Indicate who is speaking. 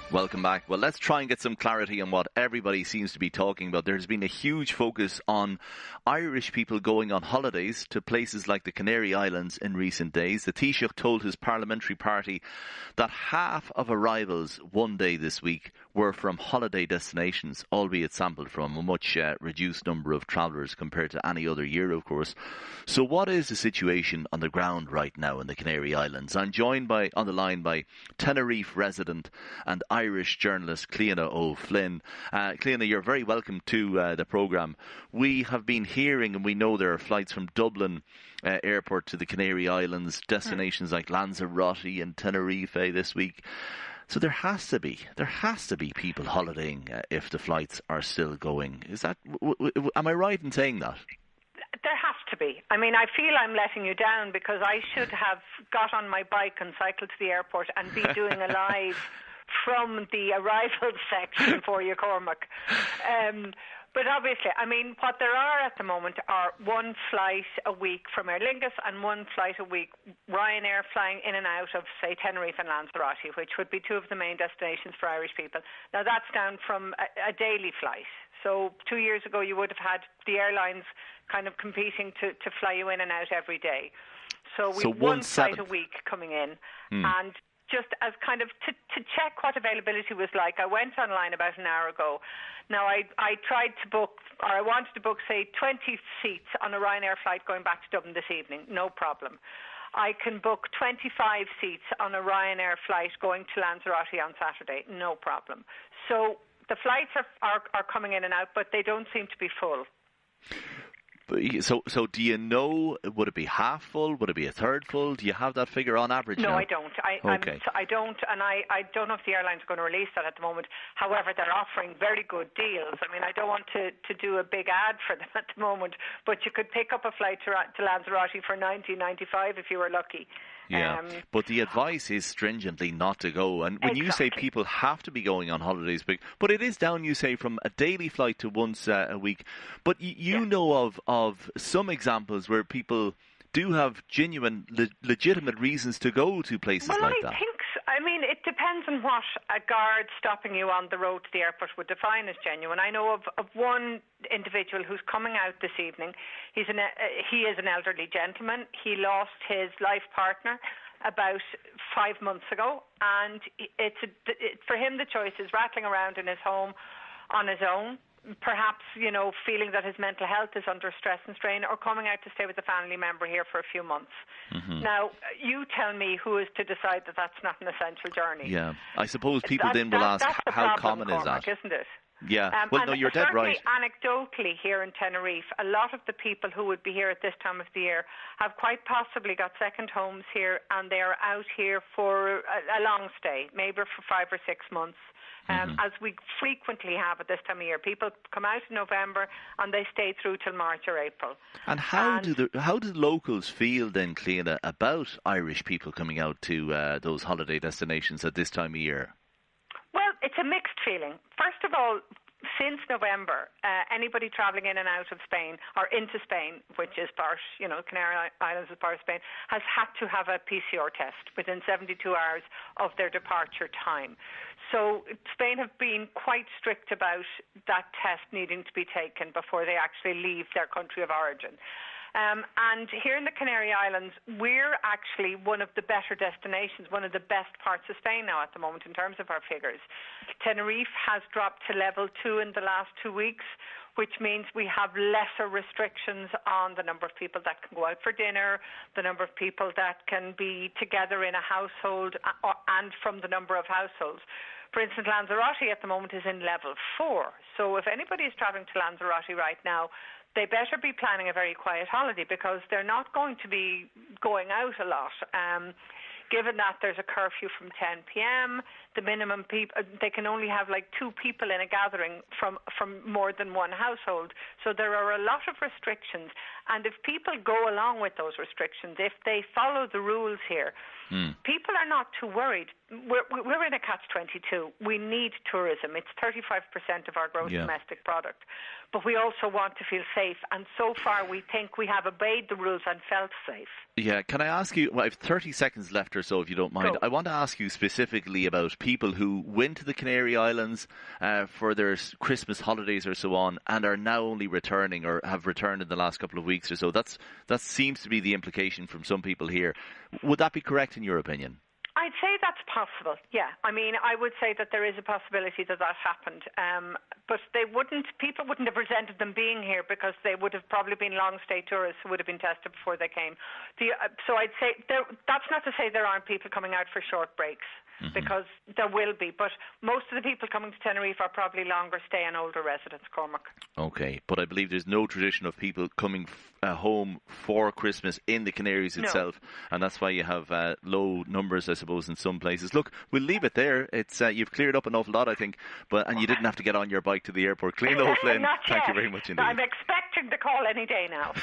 Speaker 1: Welcome back. Well, let's try and get some clarity on what everybody seems to be talking about. There's been a huge focus on Irish people going on holidays to places like the Canary Islands in recent days. The Taoiseach told his parliamentary party that half of arrivals one day this week were from holiday destinations, albeit sampled from a much reduced number of travellers compared to any other year, of course. So what is the situation on the ground right now in the Canary Islands? I'm joined on the line by Tenerife resident and Irish journalist Cliodna O'Flynn. Cliodna, you're very welcome to the programme. We have been hearing, and we know there are flights from Dublin airport to the Canary Islands, destinations like Lanzarote and Tenerife this week. So there has to be people holidaying if the flights are still going. Is that? Am I right in saying that?
Speaker 2: There has to be. I mean, I feel I'm letting you down because I should have got on my bike and cycled to the airport and be doing a live from the arrival section for you, Cormac. But obviously, I mean, what there are at the moment are one flight a week from Aer Lingus and one flight a week Ryanair flying in and out of, say, Tenerife and Lanzarote, which would be two of the main destinations for Irish people. Now, that's down from a daily flight. So 2 years ago, you would have had the airlines kind of competing to fly you in and out every day. So we've one flight a week coming in. And just as kind of to check what availability was like, I went online about an hour ago. Now, I tried to book, or I wanted to book, say, 20 seats on a Ryanair flight going back to Dublin this evening. No problem. I can book 25 seats on a Ryanair flight going to Lanzarote on Saturday. No problem. So the flights are coming in and out, but they don't seem to be full.
Speaker 1: So do you know, would it be half full? Would it be a third full? Do you have that figure on average
Speaker 2: No,
Speaker 1: now?
Speaker 2: I don't. I don't, and I don't know if the airlines are going to release that at the moment. However, they're offering very good deals. I mean, I don't want to do a big ad for them at the moment, but you could pick up a flight to Lanzarote for $90.95 if you were lucky.
Speaker 1: Yeah, but the advice is stringently not to go. And when you say people have to be going on holidays, but it is down, you say, from a daily flight to once a week. But you know of some examples where people do have genuine, legitimate reasons to go to places like that.
Speaker 2: I mean, it depends on what a guard stopping you on the road to the airport would define as genuine. I know of one individual who's coming out this evening. He is an elderly gentleman. He lost his life partner about 5 months ago, and for him the choice is rattling around in his home on his own, perhaps, feeling that his mental health is under stress and strain, or coming out to stay with a family member here for a few months. Mm-hmm. Now, you tell me who is to decide that that's not an essential journey.
Speaker 1: Yeah, I suppose people then will ask, how common is that?
Speaker 2: Isn't it?
Speaker 1: Yeah, well, no, you're dead right.
Speaker 2: Anecdotally, here in Tenerife, a lot of the people who would be here at this time of the year have quite possibly got second homes here, and they are out here for a long stay, maybe for 5 or 6 months. As we frequently have at this time of year. People come out in November and they stay through till March or April.
Speaker 1: And how do the locals feel then, Cliodna, about Irish people coming out to those holiday destinations at this time of year?
Speaker 2: Well, it's a mixed feeling. First of all, since November, anybody travelling in and out of Spain or into Spain, which is part, Canary Islands is part of Spain, has had to have a PCR test within 72 hours of their departure time. So Spain have been quite strict about that test needing to be taken before they actually leave their country of origin. And here in the Canary Islands, we're actually one of the better destinations, one of the best parts of Spain now at the moment in terms of our figures. Tenerife has dropped to level 2 in the last 2 weeks, which means we have lesser restrictions on the number of people that can go out for dinner, the number of people that can be together in a household, and from the number of households. For instance, Lanzarote at the moment is in level 4. So if anybody is travelling to Lanzarote right now, they better be planning a very quiet holiday because they're not going to be going out a lot. Given that there's a curfew from 10 p.m., the minimum people, they can only have like 2 people in a gathering from more than one household. So there are a lot of restrictions. And if people go along with those restrictions, if they follow the rules here, people are not too worried. We're in a catch-22. We need tourism. It's 35% of our gross domestic product. But we also want to feel safe. And so far, we think we have obeyed the rules and felt safe.
Speaker 1: Yeah, can I ask you, well, I have 30 seconds left or so, if you don't mind. I want to ask you specifically about people who went to the Canary Islands for their Christmas holidays or so on, and are now only returning or have returned in the last couple of weeks or so. That seems to be the implication from some people here. Would that be correct in your opinion?
Speaker 2: I'd say that's possible, yeah. I mean, I would say that there is a possibility that happened. But people wouldn't have resented them being here, because they would have probably been long-stay tourists who would have been tested before they came. So I'd say that's not to say there aren't people coming out for short breaks, because there will be. But most of the people coming to Tenerife are probably longer stay and older residents, Cormac.
Speaker 1: Okay, but I believe there's no tradition of people coming home for Christmas in the Canaries itself, and that's why you have low numbers, I suppose, in some places. Look, we'll leave it there. It's you've cleared up an awful lot, I think, and you didn't have to get on your bike to the airport. Clean O'Flynn, thank you very much indeed.
Speaker 2: I'm expecting the call any day now.